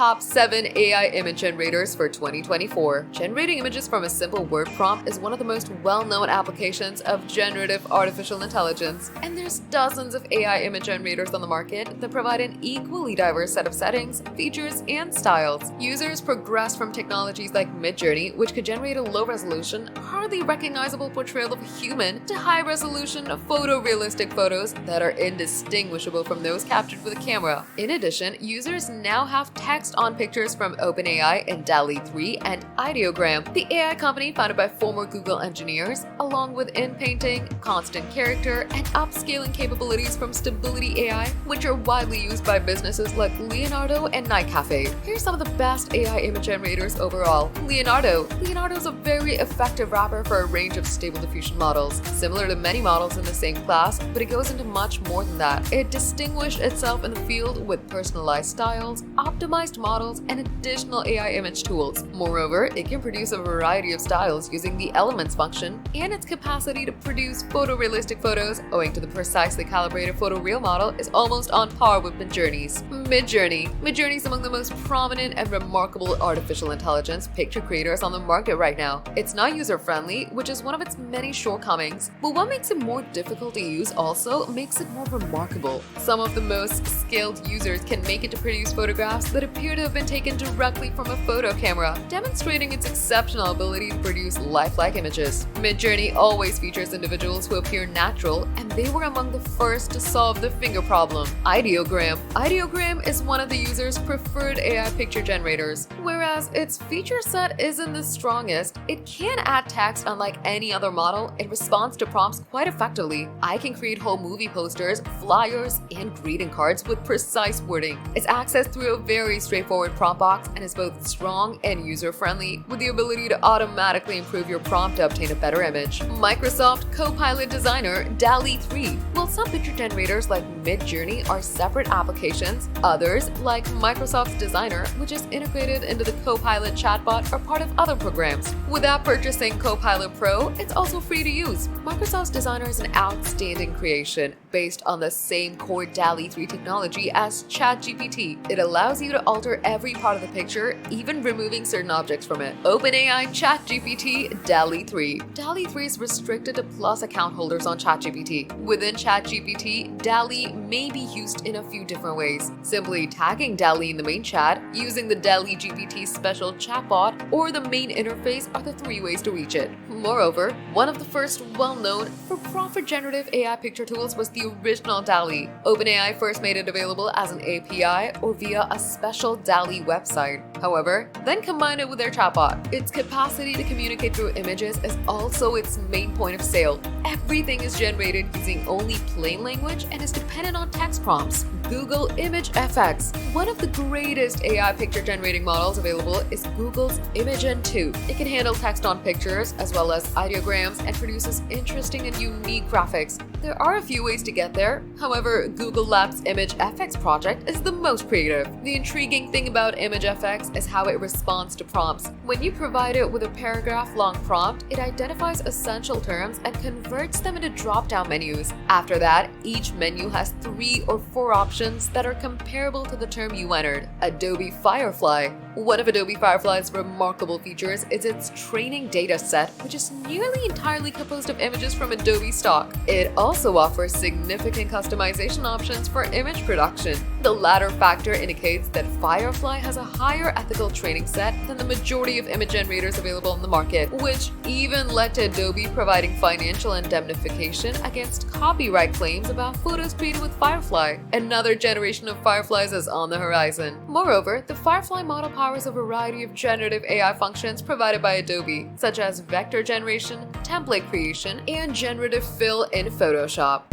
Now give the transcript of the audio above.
top 7 AI image generators for 2024. Generating images from a simple word prompt is one of the most well-known applications of generative artificial intelligence, and there's dozens of AI image generators on the market that provide an equally diverse set of settings, features, and styles. Users progress from technologies like Midjourney, which could generate a low-resolution, hardly recognizable portrayal of a human, to high-resolution, photorealistic photos that are indistinguishable from those captured with a camera. In addition, users now have text on pictures from OpenAI in DALL-E 3 and Ideogram, the AI company founded by former Google engineers, along with in-painting, constant character, and upscaling capabilities from Stability AI, which are widely used by businesses like Leonardo and Night Cafe. Here's some of the best AI image generators overall. Leonardo is a very effective wrapper for a range of stable diffusion models, similar to many models in the same class, but it goes into much more than that. It distinguished itself in the field with personalized styles, optimized models, and additional AI image tools. Moreover, it can produce a variety of styles using the Elements function, and its capacity to produce photorealistic photos, owing to the precisely calibrated photoreal model, is almost on par with Midjourney's. Midjourney is among the most prominent and remarkable artificial intelligence picture creators on the market right now. It's not user-friendly, which is one of its many shortcomings, but what makes it more difficult to use also makes it more remarkable. Some of the most skilled users can make it to produce photographs that appear to have been taken directly from a photo camera, demonstrating its exceptional ability to produce lifelike images. Midjourney always features individuals who appear natural, and they were among the first to solve the finger problem. Ideogram is one of the user's preferred AI picture generators. Whereas its feature set isn't the strongest, it can add text unlike any other model. It responds to prompts quite effectively. I can create whole movie posters, flyers, and greeting cards with precise wording. It's accessed through a very straightforward prompt box and is both strong and user-friendly, with the ability to automatically improve your prompt to obtain a better image. Microsoft Copilot Designer DALL-E 3. While some picture generators like Midjourney are separate applications, others, like Microsoft's Designer, which is integrated into the Copilot chatbot, are part of other programs. Without purchasing Copilot Pro, it's also free to use. Microsoft's Designer is an outstanding creation based on the same core DALL-E 3 technology as ChatGPT. It allows you to alter every part of the picture, even removing certain objects from it. OpenAI ChatGPT DALL-E 3. DALL-E 3 is restricted to Plus account holders on ChatGPT. Within ChatGPT, DALL-E may be used in a few different ways. Simply tagging DALL-E in the main chat, using the DALL-E GPT special chatbot, or the main interface are the 3 ways to reach it. Moreover, one of the first well-known for-profit generative AI picture tools was the original DALL-E. OpenAI first made it available as an API or via a special DALL-E website. However, then combined it with their chatbot. Its capacity to communicate through images is also its main point of sale. Everything is generated using only plain language and is dependent on text prompts. Google Image FX. One of the greatest AI picture generating models available is Google's Imagen 2. It can handle text on pictures as well as ideograms and produces interesting and unique graphics. There are a few ways to get there. However, Google Labs' Image FX project is the most creative. The intriguing thing about Image FX is how it responds to prompts. When you provide it with a paragraph-long prompt, it identifies essential terms and converts them into drop-down menus. After that, each menu has 3 or 4 options that are comparable to the term you entered. Adobe Firefly. One of Adobe Firefly's remarkable features is its training data set, which is nearly entirely composed of images from Adobe stock. It also offers significant customization options for image production. The latter factor indicates that Firefly has a higher ethical training set than the majority of image generators available on the market, which even led to Adobe providing financial indemnification against copyright claims about photos created with Firefly. Another generation of Fireflies is on the horizon. Moreover, the Firefly model powers a variety of generative AI functions provided by Adobe, such as vector generation, template creation, and generative fill in Photoshop.